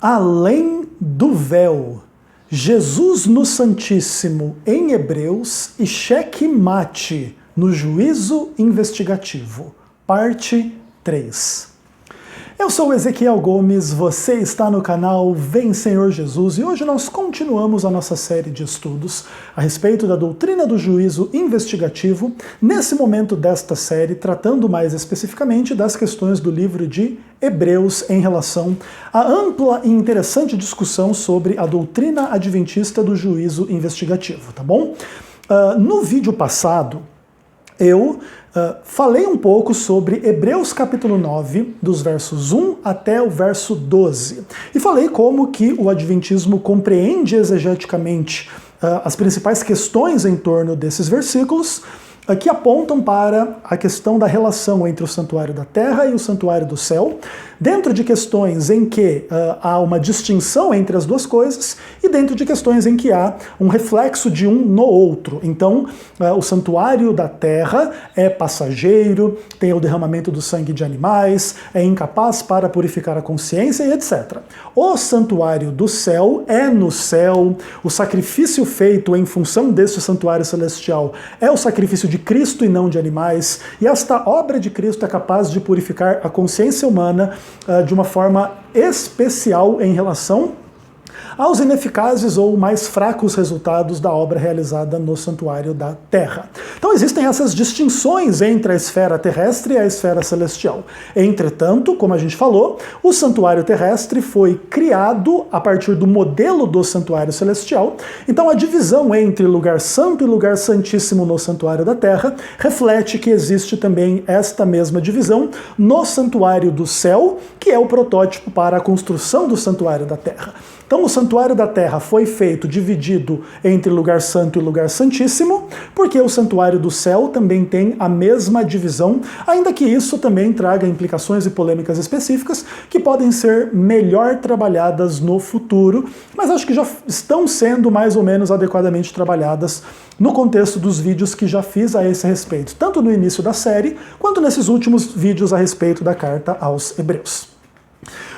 Além do véu, Jesus no Santíssimo em Hebreus e cheque-mate no juízo investigativo, parte 3. Eu sou Ezequiel Gomes, você está no canal Vem Senhor Jesus e hoje nós continuamos a nossa série de estudos a respeito da doutrina do juízo investigativo, nesse momento desta série tratando mais especificamente das questões do livro de Hebreus em relação à ampla e interessante discussão sobre a doutrina adventista do juízo investigativo, tá bom? No vídeo passado, eu falei um pouco sobre Hebreus capítulo 9, dos versos 1 até o verso 12. E falei como que o adventismo compreende exegeticamente as principais questões em torno desses versículos, que apontam para a questão da relação entre o santuário da terra e o santuário do céu, dentro de questões em que há uma distinção entre as duas coisas e dentro de questões em que há um reflexo de um no outro. Então, o santuário da terra é passageiro, tem o derramamento do sangue de animais, é incapaz para purificar a consciência e etc. O santuário do céu é no céu, o sacrifício feito em função desse santuário celestial é o sacrifício de Cristo e não de animais, e esta obra de Cristo é capaz de purificar a consciência humana de uma forma especial em relação aos ineficazes ou mais fracos resultados da obra realizada no santuário da terra. Então existem essas distinções entre a esfera terrestre e a esfera celestial. Entretanto, como a gente falou, o santuário terrestre foi criado a partir do modelo do santuário celestial, então a divisão entre lugar santo e lugar santíssimo no santuário da terra reflete que existe também esta mesma divisão no santuário do céu, que é o protótipo para a construção do santuário da terra. Então o santuário da terra foi feito dividido entre lugar santo e lugar santíssimo, porque o santuário do céu também tem a mesma divisão, ainda que isso também traga implicações e polêmicas específicas que podem ser melhor trabalhadas no futuro, mas acho que já estão sendo mais ou menos adequadamente trabalhadas no contexto dos vídeos que já fiz a esse respeito, tanto no início da série, quanto nesses últimos vídeos a respeito da carta aos Hebreus.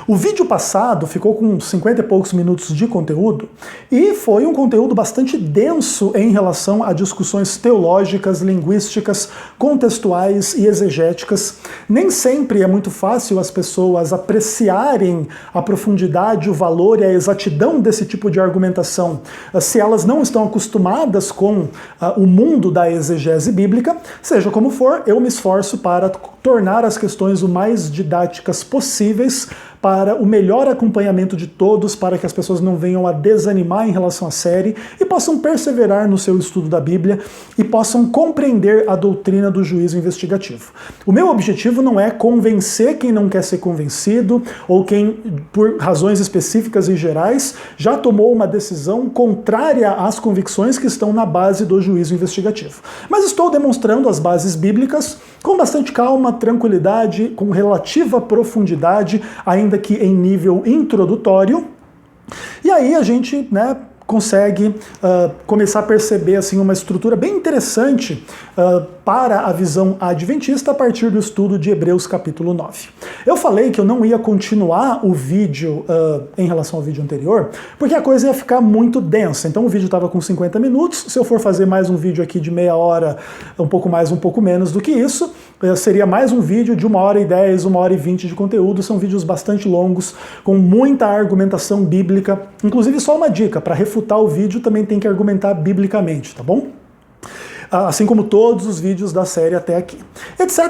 O vídeo passado ficou com 50 e poucos minutos de conteúdo e foi um conteúdo bastante denso em relação a discussões teológicas, linguísticas, contextuais e exegéticas. Nem sempre é muito fácil as pessoas apreciarem a profundidade, o valor e a exatidão desse tipo de argumentação se elas não estão acostumadas com o mundo da exegese bíblica. Seja como for, eu me esforço para tornar as questões o mais didáticas possíveis para o melhor acompanhamento de todos, para que as pessoas não venham a desanimar em relação à série e possam perseverar no seu estudo da Bíblia e possam compreender a doutrina do juízo investigativo. O meu objetivo não é convencer quem não quer ser convencido ou quem, por razões específicas e gerais, já tomou uma decisão contrária às convicções que estão na base do juízo investigativo. Mas estou demonstrando as bases bíblicas com bastante calma, tranquilidade, com relativa profundidade, ainda que em nível introdutório. E aí a gente, consegue começar a perceber assim, uma estrutura bem interessante para a visão adventista a partir do estudo de Hebreus capítulo 9. Eu falei que eu não ia continuar o vídeo em relação ao vídeo anterior, porque a coisa ia ficar muito densa. Então o vídeo estava com 50 minutos, se eu for fazer mais um vídeo aqui de meia hora, um pouco mais, um pouco menos do que isso, seria mais um vídeo de 1h10, 1h20 de conteúdo. São vídeos bastante longos, com muita argumentação bíblica. Inclusive, só uma dica, para refutar o vídeo também tem que argumentar biblicamente, tá bom? Assim como todos os vídeos da série até aqui. Etc,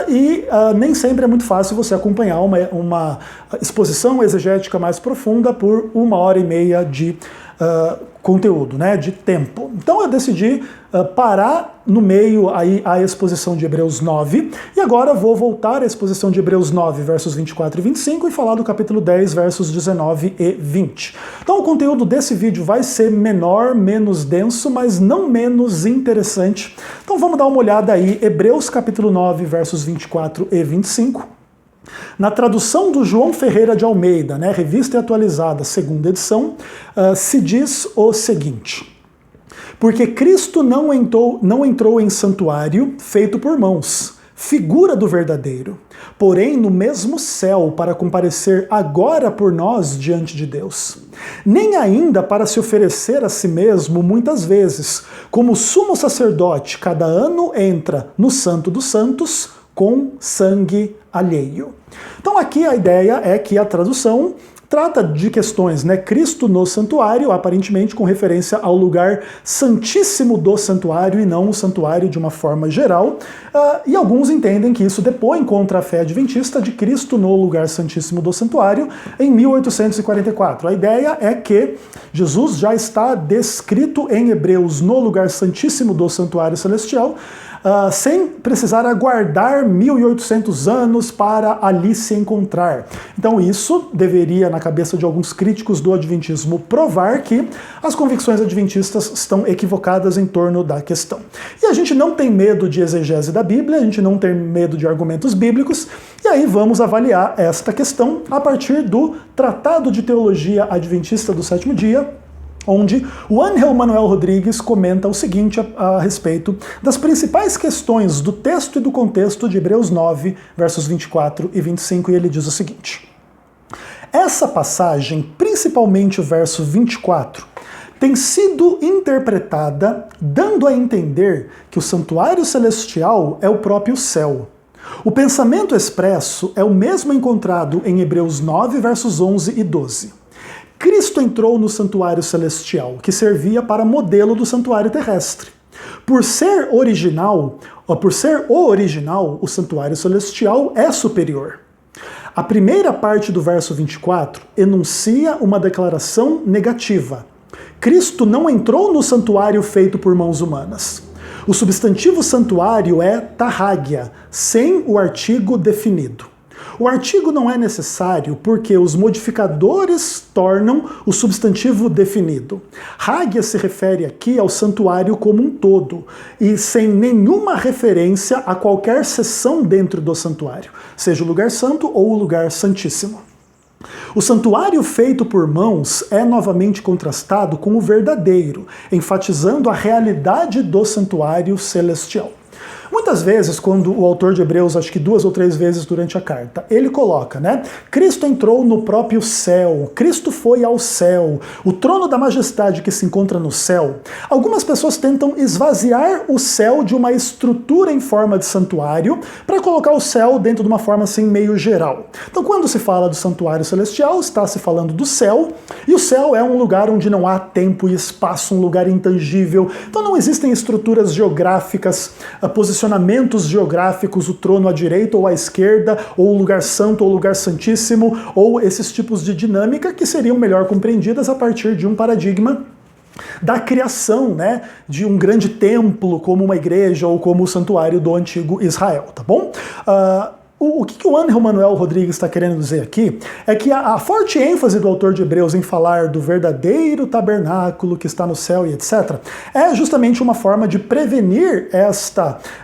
e nem sempre é muito fácil você acompanhar uma exposição exegética mais profunda por 1h30 de conteúdo, de tempo. Então eu decidi parar no meio aí a exposição de Hebreus 9, e agora vou voltar à exposição de Hebreus 9, versos 24 e 25, e falar do capítulo 10, versos 19 e 20. Então o conteúdo desse vídeo vai ser menor, menos denso, mas não menos interessante. Então vamos dar uma olhada aí, Hebreus capítulo 9, versos 24 e 25. Na tradução do João Ferreira de Almeida, revista e atualizada, segunda edição, se diz o seguinte: porque Cristo não entrou em santuário feito por mãos, figura do verdadeiro, porém no mesmo céu para comparecer agora por nós diante de Deus. Nem ainda para se oferecer a si mesmo muitas vezes, como sumo sacerdote cada ano entra no Santo dos Santos com sangue alheio. Então aqui a ideia é que a tradução trata de questões, Cristo no santuário, aparentemente com referência ao lugar santíssimo do santuário e não o santuário de uma forma geral. E alguns entendem que isso depõe contra a fé adventista de Cristo no lugar santíssimo do santuário em 1844. A ideia é que Jesus já está descrito em Hebreus no lugar santíssimo do santuário celestial, sem precisar aguardar 1800 anos para ali se encontrar. Então isso deveria, na cabeça de alguns críticos do adventismo, provar que as convicções adventistas estão equivocadas em torno da questão. E a gente não tem medo de exegese da Bíblia, a gente não tem medo de argumentos bíblicos, e aí vamos avaliar esta questão a partir do Tratado de Teologia Adventista do Sétimo Dia, onde o Ángel Manuel Rodrigues comenta o seguinte a respeito das principais questões do texto e do contexto de Hebreus 9, versos 24 e 25, e ele diz o seguinte: essa passagem, principalmente o verso 24, tem sido interpretada dando a entender que o santuário celestial é o próprio céu. O pensamento expresso é o mesmo encontrado em Hebreus 9, versos 11 e 12. Cristo entrou no santuário celestial, que servia para modelo do santuário terrestre. Por ser o original, o santuário celestial é superior. A primeira parte do verso 24 enuncia uma declaração negativa. Cristo não entrou no santuário feito por mãos humanas. O substantivo santuário é tahágia, sem o artigo definido. O artigo não é necessário porque os modificadores tornam o substantivo definido. Hágia se refere aqui ao santuário como um todo, e sem nenhuma referência a qualquer seção dentro do santuário, seja o lugar santo ou o lugar santíssimo. O santuário feito por mãos é novamente contrastado com o verdadeiro, enfatizando a realidade do santuário celestial. Muitas vezes, quando o autor de Hebreus, acho que 2 ou 3 vezes durante a carta, ele coloca, Cristo entrou no próprio céu, Cristo foi ao céu, o trono da majestade que se encontra no céu. Algumas pessoas tentam esvaziar o céu de uma estrutura em forma de santuário para colocar o céu dentro de uma forma assim meio geral. Então, quando se fala do santuário celestial, está se falando do céu, e o céu é um lugar onde não há tempo e espaço, um lugar intangível. Então não existem estruturas geográficas, posicionamentos geográficos, o trono à direita ou à esquerda, ou o lugar santo ou o lugar santíssimo, ou esses tipos de dinâmica que seriam melhor compreendidas a partir de um paradigma da criação, de um grande templo, como uma igreja ou como o santuário do antigo Israel, tá bom? O que o Ángel Manuel Rodrigues está querendo dizer aqui é que a forte ênfase do autor de Hebreus em falar do verdadeiro tabernáculo que está no céu e etc. é justamente uma forma de prevenir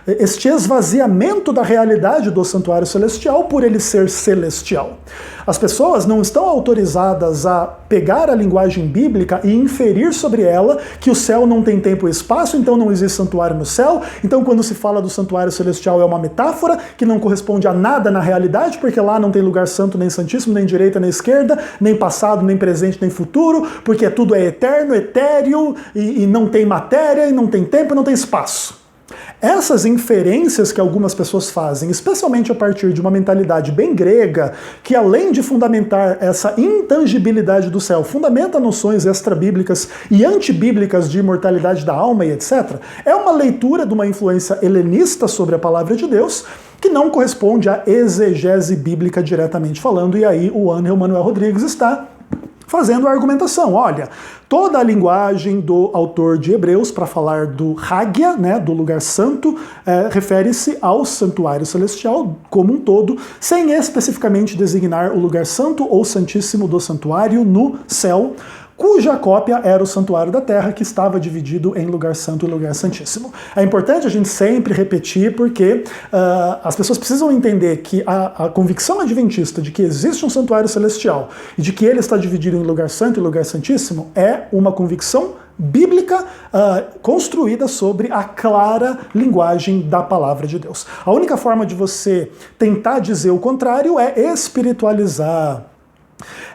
este esvaziamento da realidade do santuário celestial por ele ser celestial. As pessoas não estão autorizadas a pegar a linguagem bíblica e inferir sobre ela que o céu não tem tempo e espaço, então não existe santuário no céu, então quando se fala do santuário celestial é uma metáfora que não corresponde a nada na realidade, porque lá não tem lugar santo, nem santíssimo, nem direita, nem esquerda, nem passado, nem presente, nem futuro, porque tudo é eterno, etéreo, e não tem matéria, e não tem tempo, e não tem espaço. Essas inferências que algumas pessoas fazem, especialmente a partir de uma mentalidade bem grega, que além de fundamentar essa intangibilidade do céu, fundamenta noções extrabíblicas e antibíblicas de imortalidade da alma e etc., é uma leitura de uma influência helenista sobre a palavra de Deus, que não corresponde à exegese bíblica diretamente falando, e aí o Ángel Manuel Rodrigues está fazendo a argumentação. Olha, toda a linguagem do autor de Hebreus para falar do Hágia, do lugar santo, refere-se ao santuário celestial como um todo, sem especificamente designar o lugar santo ou santíssimo do santuário no céu, cuja cópia era o santuário da terra, que estava dividido em lugar santo e lugar santíssimo. É importante a gente sempre repetir, porque as pessoas precisam entender que a convicção adventista de que existe um santuário celestial e de que ele está dividido em lugar santo e lugar santíssimo é uma convicção bíblica construída sobre a clara linguagem da palavra de Deus. A única forma de você tentar dizer o contrário é espiritualizar.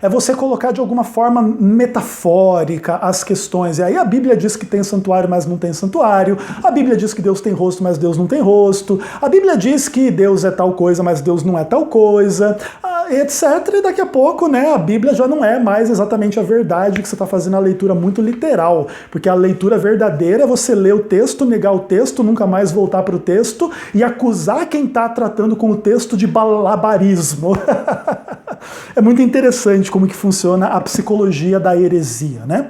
É você colocar de alguma forma metafórica as questões. E aí a Bíblia diz que tem santuário, mas não tem santuário. A Bíblia diz que Deus tem rosto, mas Deus não tem rosto. A Bíblia diz que Deus é tal coisa, mas Deus não é tal coisa, etc. E daqui a pouco, né, a Bíblia já não é mais exatamente a verdade, que você está fazendo a leitura muito literal. Porque a leitura verdadeira é você ler o texto, negar o texto, nunca mais voltar para o texto e acusar quem está tratando com o texto de balabarismo. É muito interessante como que funciona a psicologia da heresia, né?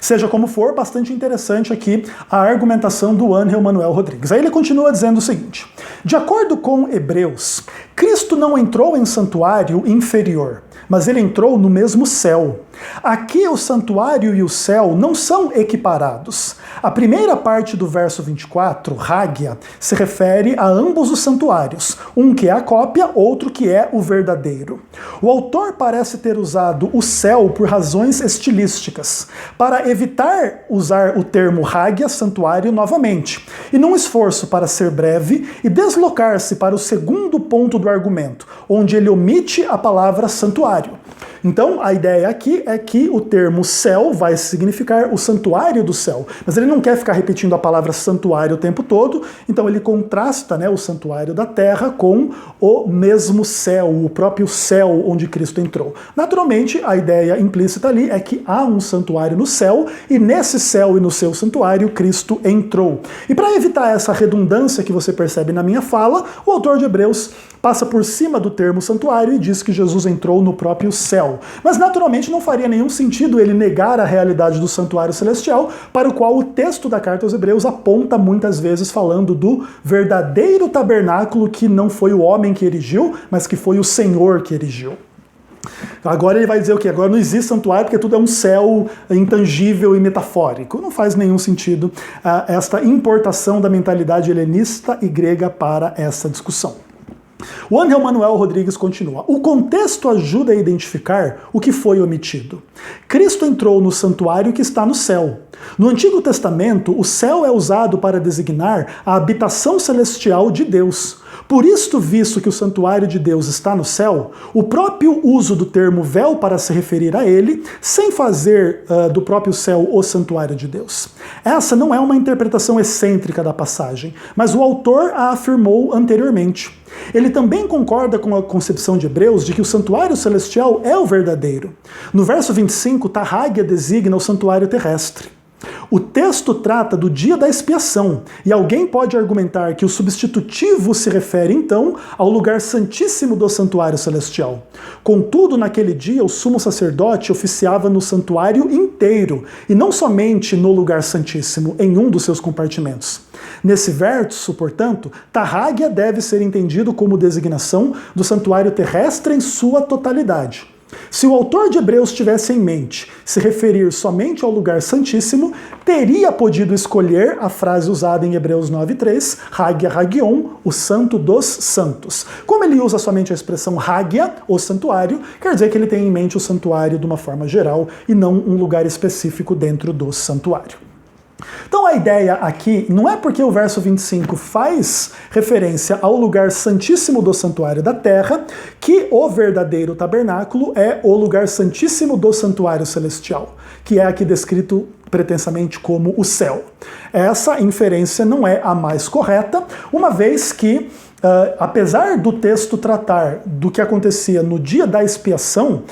Seja como for, bastante interessante aqui a argumentação do Ángel Manuel Rodrigues. Aí ele continua dizendo o seguinte: de acordo com Hebreus, Cristo não entrou em santuário inferior, mas ele entrou no mesmo céu. Aqui o santuário e o céu não são equiparados. A primeira parte do verso 24, Hágia, se refere a ambos os santuários, um que é a cópia, outro que é o verdadeiro. O autor parece ter usado o céu por razões estilísticas, para evitar usar o termo Hágia, santuário, novamente, e num esforço para ser breve e deslocar-se para o segundo ponto do argumento, onde ele omite a palavra santuário. Então, a ideia aqui é que o termo céu vai significar o santuário do céu, mas ele não quer ficar repetindo a palavra santuário o tempo todo, então ele contrasta, né, o santuário da terra com o mesmo céu, o próprio céu onde Cristo entrou. Naturalmente, a ideia implícita ali é que há um santuário no céu, e nesse céu e no seu santuário, Cristo entrou. E para evitar essa redundância que você percebe na minha fala, o autor de Hebreus passa por cima do termo santuário e diz que Jesus entrou no próprio céu. Mas naturalmente não faria nenhum sentido ele negar a realidade do santuário celestial, para o qual o texto da carta aos Hebreus aponta muitas vezes, falando do verdadeiro tabernáculo que não foi o homem que erigiu, mas que foi o Senhor que erigiu. Agora ele vai dizer o quê? Agora não existe santuário porque tudo é um céu intangível e metafórico. Não faz nenhum sentido esta importação da mentalidade helenista e grega para essa discussão. O Ángel Manuel Rodrigues continua: o contexto ajuda a identificar o que foi omitido. Cristo entrou no santuário que está no céu. No Antigo Testamento, o céu é usado para designar a habitação celestial de Deus. Por isto, visto que o santuário de Deus está no céu, o próprio uso do termo véu para se referir a ele, sem fazer do próprio céu o santuário de Deus. Essa não é uma interpretação excêntrica da passagem, mas o autor a afirmou anteriormente. Ele também concorda com a concepção de Hebreus de que o santuário celestial é o verdadeiro. No verso 25, Hágia designa o santuário terrestre. O texto trata do dia da expiação, e alguém pode argumentar que o substitutivo se refere, então, ao lugar santíssimo do santuário celestial. Contudo, naquele dia, o sumo sacerdote oficiava no santuário inteiro, e não somente no lugar santíssimo, em um dos seus compartimentos. Nesse verso, portanto, Hágia deve ser entendido como designação do santuário terrestre em sua totalidade. Se o autor de Hebreus tivesse em mente se referir somente ao lugar santíssimo, teria podido escolher a frase usada em Hebreus 9:3, Hágia Hagion, o santo dos santos. Como ele usa somente a expressão Hágia, o santuário, quer dizer que ele tem em mente o santuário de uma forma geral e não um lugar específico dentro do santuário. Então a ideia aqui não é porque o verso 25 faz referência ao lugar santíssimo do santuário da terra, que o verdadeiro tabernáculo é o lugar santíssimo do santuário celestial, que é aqui descrito pretensamente como o céu. Essa inferência não é a mais correta, uma vez que apesar do texto tratar do que acontecia no dia da expiação,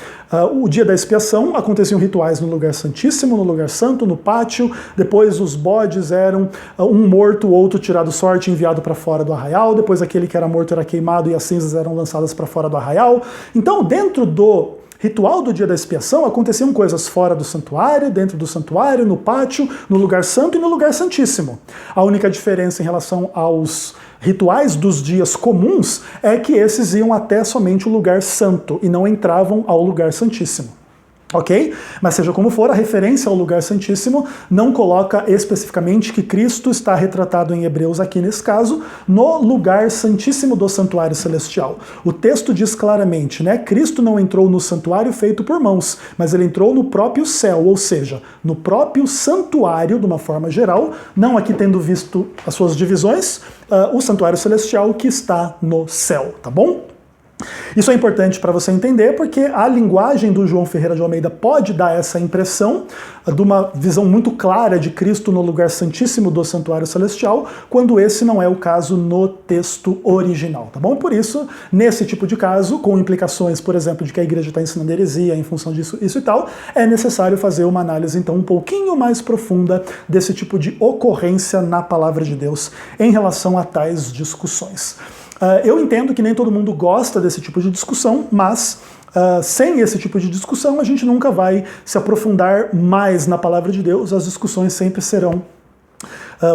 o dia da expiação aconteciam rituais no lugar santíssimo, no lugar santo, no pátio, depois os bodes eram um morto, outro tirado sorte, enviado para fora do arraial, depois aquele que era morto era queimado e as cinzas eram lançadas para fora do arraial. Então, dentro do ritual do dia da expiação, aconteciam coisas fora do santuário, dentro do santuário, no pátio, no lugar santo e no lugar santíssimo. A única diferença em relação aos rituais dos dias comuns é que esses iam até somente o lugar santo e não entravam ao lugar santíssimo. Ok? Mas seja como for, a referência ao lugar santíssimo não coloca especificamente que Cristo está retratado em Hebreus aqui nesse caso, no lugar santíssimo do santuário celestial. O texto diz claramente, né? Cristo não entrou no santuário feito por mãos, mas ele entrou no próprio céu, ou seja, no próprio santuário, de uma forma geral, não aqui tendo visto as suas divisões, o santuário celestial que está no céu, tá bom? Isso é importante para você entender porque a linguagem do João Ferreira de Almeida pode dar essa impressão de uma visão muito clara de Cristo no lugar santíssimo do santuário celestial, quando esse não é o caso no texto original, tá bom? E por isso, nesse tipo de caso, com implicações, por exemplo, de que a igreja está ensinando heresia em função disso, isso e tal, é necessário fazer uma análise, então, um pouquinho mais profunda desse tipo de ocorrência na palavra de Deus em relação a tais discussões. Eu entendo que nem todo mundo gosta desse tipo de discussão, mas sem esse tipo de discussão a gente nunca vai se aprofundar mais na palavra de Deus, as discussões sempre serão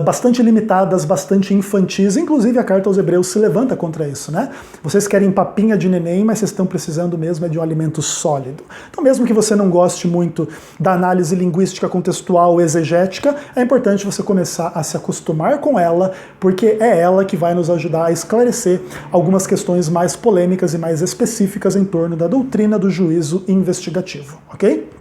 bastante limitadas, bastante infantis, inclusive a carta aos Hebreus se levanta contra isso, né? Vocês querem papinha de neném, mas vocês estão precisando mesmo de um alimento sólido. Então mesmo que você não goste muito da análise linguística contextual exegética, é importante você começar a se acostumar com ela, porque é ela que vai nos ajudar a esclarecer algumas questões mais polêmicas e mais específicas em torno da doutrina do juízo investigativo, ok?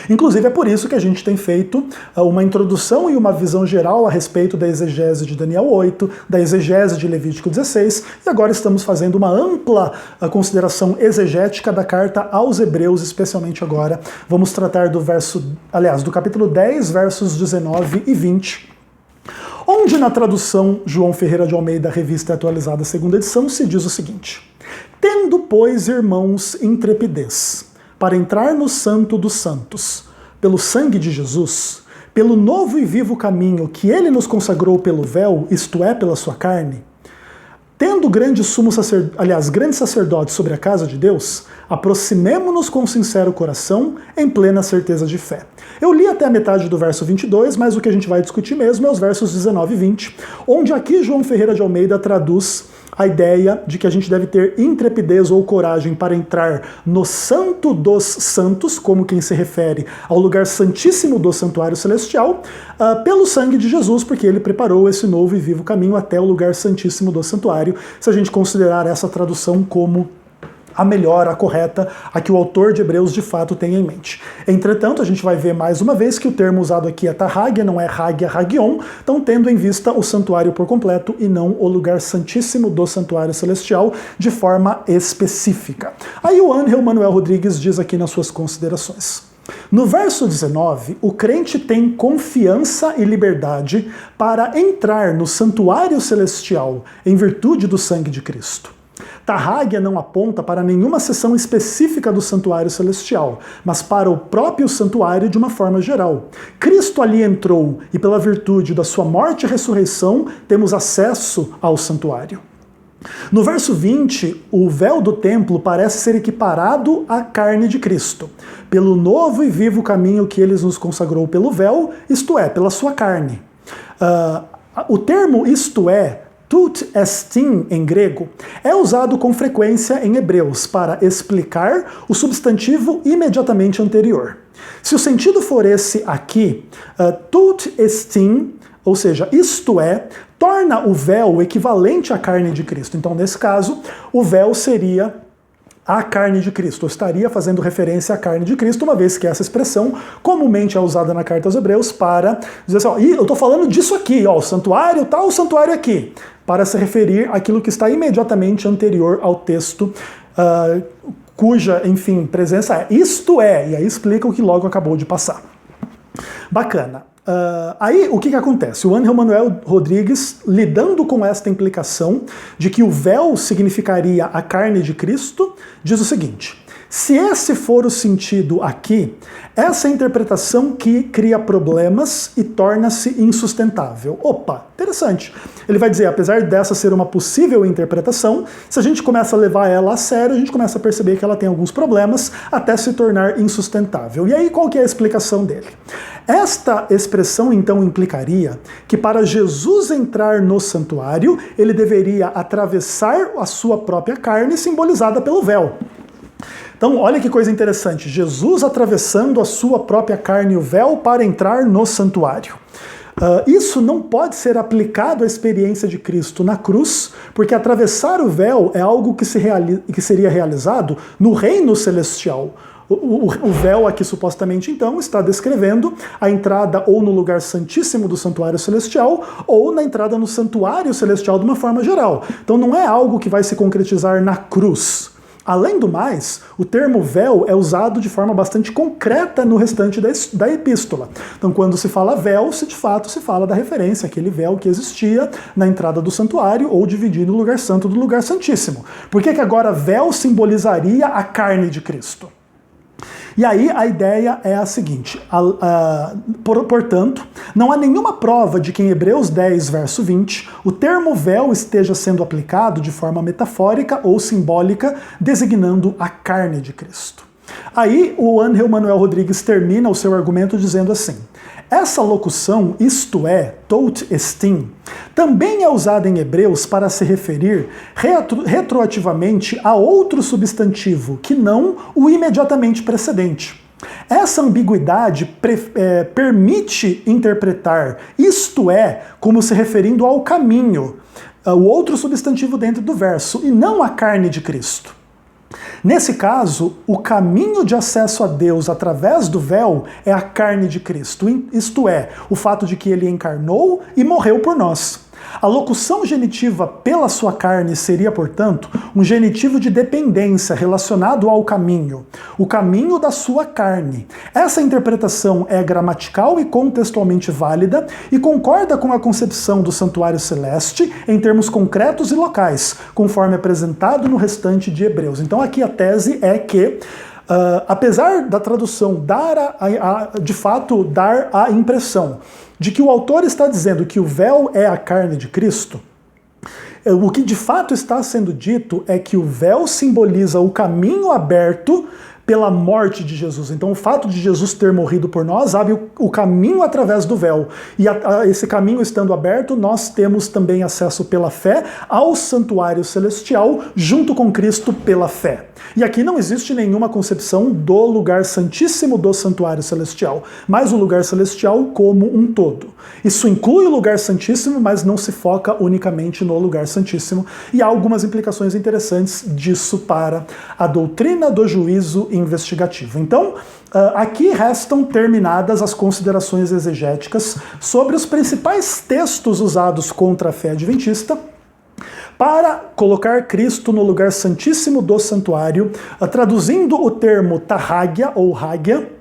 Inclusive é por isso que a gente tem feito uma introdução e uma visão geral a respeito da exegese de Daniel 8, da exegese de Levítico 16, e agora estamos fazendo uma ampla consideração exegética da carta aos Hebreus, especialmente agora. Vamos tratar do capítulo 10, versos 19 e 20, onde na tradução João Ferreira de Almeida, Revista Atualizada, segunda edição, se diz o seguinte: tendo, pois, irmãos, intrepidez para entrar no Santo dos Santos, pelo sangue de Jesus, pelo novo e vivo caminho que ele nos consagrou pelo véu, isto é, pela sua carne, tendo grande sacerdote sobre a casa de Deus, aproximemo-nos com sincero coração, em plena certeza de fé. Eu li até a metade do verso 22, mas o que a gente vai discutir mesmo é os versos 19 e 20, onde aqui João Ferreira de Almeida traduz a ideia de que a gente deve ter intrepidez ou coragem para entrar no Santo dos Santos, como quem se refere ao lugar santíssimo do santuário celestial, pelo sangue de Jesus, porque ele preparou esse novo e vivo caminho até o lugar santíssimo do santuário, se a gente considerar essa tradução como a melhor, a correta, a que o autor de Hebreus de fato tem em mente. Entretanto, a gente vai ver mais uma vez que o termo usado aqui é tahagia, não é hagia, hagion, então tendo em vista o santuário por completo e não o lugar santíssimo do santuário celestial de forma específica. Aí o Ángel Manuel Rodrigues diz aqui nas suas considerações: no verso 19, o crente tem confiança e liberdade para entrar no santuário celestial em virtude do sangue de Cristo. Tahagia não aponta para nenhuma seção específica do santuário celestial, mas para o próprio santuário de uma forma geral. Cristo ali entrou e pela virtude da sua morte e ressurreição temos acesso ao santuário. No verso 20, o véu do templo parece ser equiparado à carne de Cristo, pelo novo e vivo caminho que ele nos consagrou pelo véu, isto é, pela sua carne. O termo isto é, tut estin em grego, é usado com frequência em Hebreus para explicar o substantivo imediatamente anterior. Se o sentido for esse aqui, tut estin, ou seja, isto é, torna o véu equivalente à carne de Cristo. Então, nesse caso, o véu seria a carne de Cristo. Eu estaria fazendo referência à carne de Cristo, uma vez que essa expressão comumente é usada na carta aos Hebreus para dizer assim, ó, eu estou falando disso aqui, ó, o santuário tal, o santuário aqui, para se referir àquilo que está imediatamente anterior ao texto, cuja, enfim, presença é isto é, e aí explica o que logo acabou de passar. Bacana. Aí o que acontece? O Ángel Manuel Rodrigues, lidando com esta implicação de que o véu significaria a carne de Cristo, diz o seguinte: se esse for o sentido aqui, essa é a interpretação que cria problemas e torna-se insustentável. Opa, interessante. Ele vai dizer, apesar dessa ser uma possível interpretação, se a gente começa a levar ela a sério, a gente começa a perceber que ela tem alguns problemas até se tornar insustentável. E aí qual que é a explicação dele? Esta expressão então implicaria que para Jesus entrar no santuário, ele deveria atravessar a sua própria carne simbolizada pelo véu. Então, olha que coisa interessante. Jesus atravessando a sua própria carne e o véu para entrar no santuário. Isso não pode ser aplicado à experiência de Cristo na cruz, porque atravessar o véu é algo que seria realizado no reino celestial. O véu aqui supostamente então está descrevendo a entrada ou no lugar santíssimo do santuário celestial ou na entrada no santuário celestial de uma forma geral. Então não é algo que vai se concretizar na cruz. Além do mais, o termo véu é usado de forma bastante concreta no restante da epístola. Então, quando se fala véu, de fato se fala da referência àquele véu que existia na entrada do santuário ou dividindo o lugar santo do lugar santíssimo. Por que agora véu simbolizaria a carne de Cristo? E aí a ideia é a seguinte, portanto, não há nenhuma prova de que em Hebreus 10, verso 20, o termo véu esteja sendo aplicado de forma metafórica ou simbólica, designando a carne de Cristo. Aí o Ángel Manuel Rodrigues termina o seu argumento dizendo assim: essa locução, isto é, tot estin, também é usada em Hebreus para se referir retroativamente a outro substantivo, que não o imediatamente precedente. Essa ambiguidade permite interpretar isto é como se referindo ao caminho, o outro substantivo dentro do verso, e não a carne de Cristo. Nesse caso, o caminho de acesso a Deus através do véu é a carne de Cristo, isto é, o fato de que ele encarnou e morreu por nós. A locução genitiva pela sua carne seria, portanto, um genitivo de dependência relacionado ao caminho, o caminho da sua carne. Essa interpretação é gramatical e contextualmente válida e concorda com a concepção do santuário celeste em termos concretos e locais, conforme apresentado no restante de Hebreus. Então aqui a tese é que apesar da tradução de fato dar a impressão de que o autor está dizendo que o véu é a carne de Cristo, o que de fato está sendo dito é que o véu simboliza o caminho aberto pela morte de Jesus. Então o fato de Jesus ter morrido por nós abre o caminho através do véu. E esse caminho estando aberto, nós temos também acesso pela fé ao santuário celestial, junto com Cristo pela fé. E aqui não existe nenhuma concepção do lugar santíssimo do santuário celestial, mas o lugar celestial como um todo. Isso inclui o lugar santíssimo, mas não se foca unicamente no lugar santíssimo. E há algumas implicações interessantes disso para a doutrina do juízo investigativo. Então, aqui restam terminadas as considerações exegéticas sobre os principais textos usados contra a fé adventista para colocar Cristo no lugar santíssimo do santuário, traduzindo o termo Tahagia ou Hagia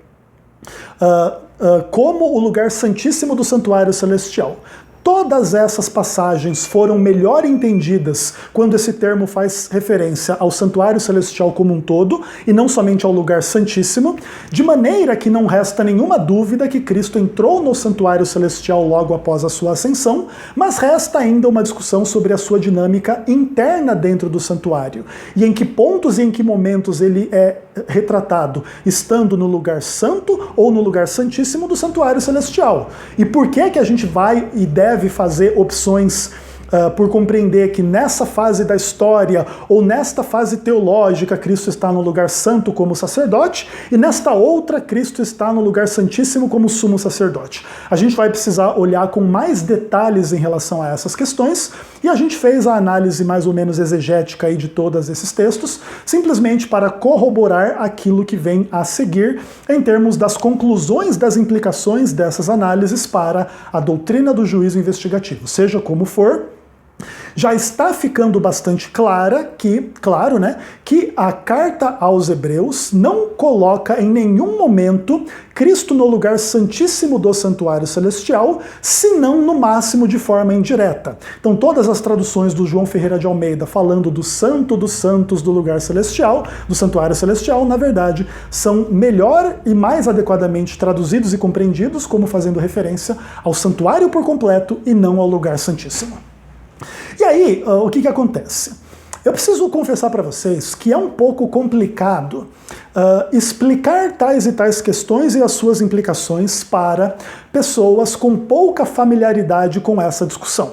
como o lugar santíssimo do santuário celestial. Todas essas passagens foram melhor entendidas quando esse termo faz referência ao santuário celestial como um todo, e não somente ao lugar santíssimo, de maneira que não resta nenhuma dúvida que Cristo entrou no santuário celestial logo após a sua ascensão, mas resta ainda uma discussão sobre a sua dinâmica interna dentro do santuário, e em que pontos e em que momentos ele é retratado, estando no lugar santo ou no lugar santíssimo do santuário celestial. E por que a gente vai e deve fazer opções por compreender que nessa fase da história ou nesta fase teológica Cristo está no lugar santo como sacerdote e nesta outra Cristo está no lugar santíssimo como sumo sacerdote. A gente vai precisar olhar com mais detalhes em relação a essas questões e a gente fez a análise mais ou menos exegética aí de todos esses textos, simplesmente para corroborar aquilo que vem a seguir em termos das conclusões das implicações dessas análises para a doutrina do juízo investigativo. Seja como for, já está ficando bastante claro, que a carta aos Hebreus não coloca em nenhum momento Cristo no lugar santíssimo do santuário celestial, senão no máximo de forma indireta. Então todas as traduções do João Ferreira de Almeida falando do santo dos santos do lugar celestial, do santuário celestial, na verdade, são melhor e mais adequadamente traduzidos e compreendidos como fazendo referência ao santuário por completo e não ao lugar santíssimo. E aí, o que acontece? Eu preciso confessar para vocês que é um pouco complicado explicar tais e tais questões e as suas implicações para pessoas com pouca familiaridade com essa discussão.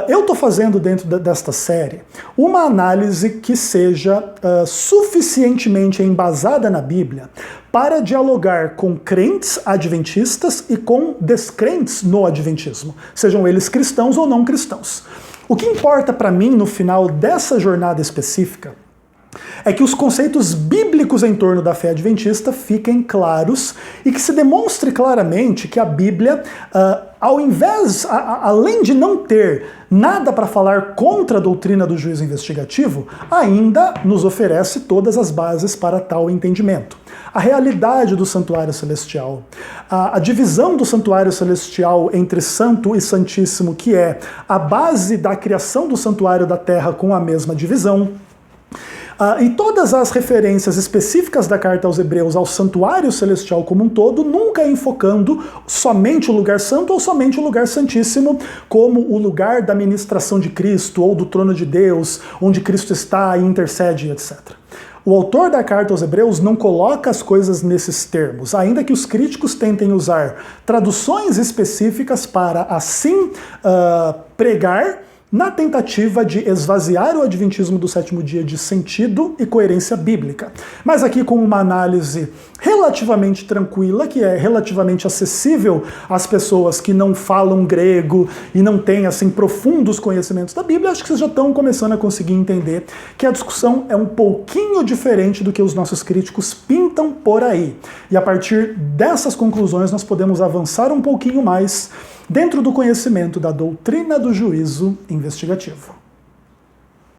Eu estou fazendo dentro desta série uma análise que seja suficientemente embasada na Bíblia para dialogar com crentes adventistas e com descrentes no adventismo, sejam eles cristãos ou não cristãos. O que importa para mim no final dessa jornada específica é que os conceitos bíblicos em torno da fé adventista fiquem claros e que se demonstre claramente que a Bíblia, além de não ter nada para falar contra a doutrina do juízo investigativo, ainda nos oferece todas as bases para tal entendimento. A realidade do santuário celestial, a divisão do santuário celestial entre santo e santíssimo, que é a base da criação do santuário da terra com a mesma divisão, e todas as referências específicas da carta aos Hebreus ao santuário celestial como um todo, nunca enfocando somente o lugar santo ou somente o lugar santíssimo, como o lugar da ministração de Cristo ou do trono de Deus, onde Cristo está e intercede, etc. O autor da carta aos Hebreus não coloca as coisas nesses termos, ainda que os críticos tentem usar traduções específicas para assim pregar, na tentativa de esvaziar o adventismo do sétimo dia de sentido e coerência bíblica. Mas aqui com uma análise relativamente tranquila, que é relativamente acessível às pessoas que não falam grego e não têm assim profundos conhecimentos da Bíblia, acho que vocês já estão começando a conseguir entender que a discussão é um pouquinho diferente do que os nossos críticos pintam por aí. E a partir dessas conclusões nós podemos avançar um pouquinho mais dentro do conhecimento da doutrina do juízo investigativo.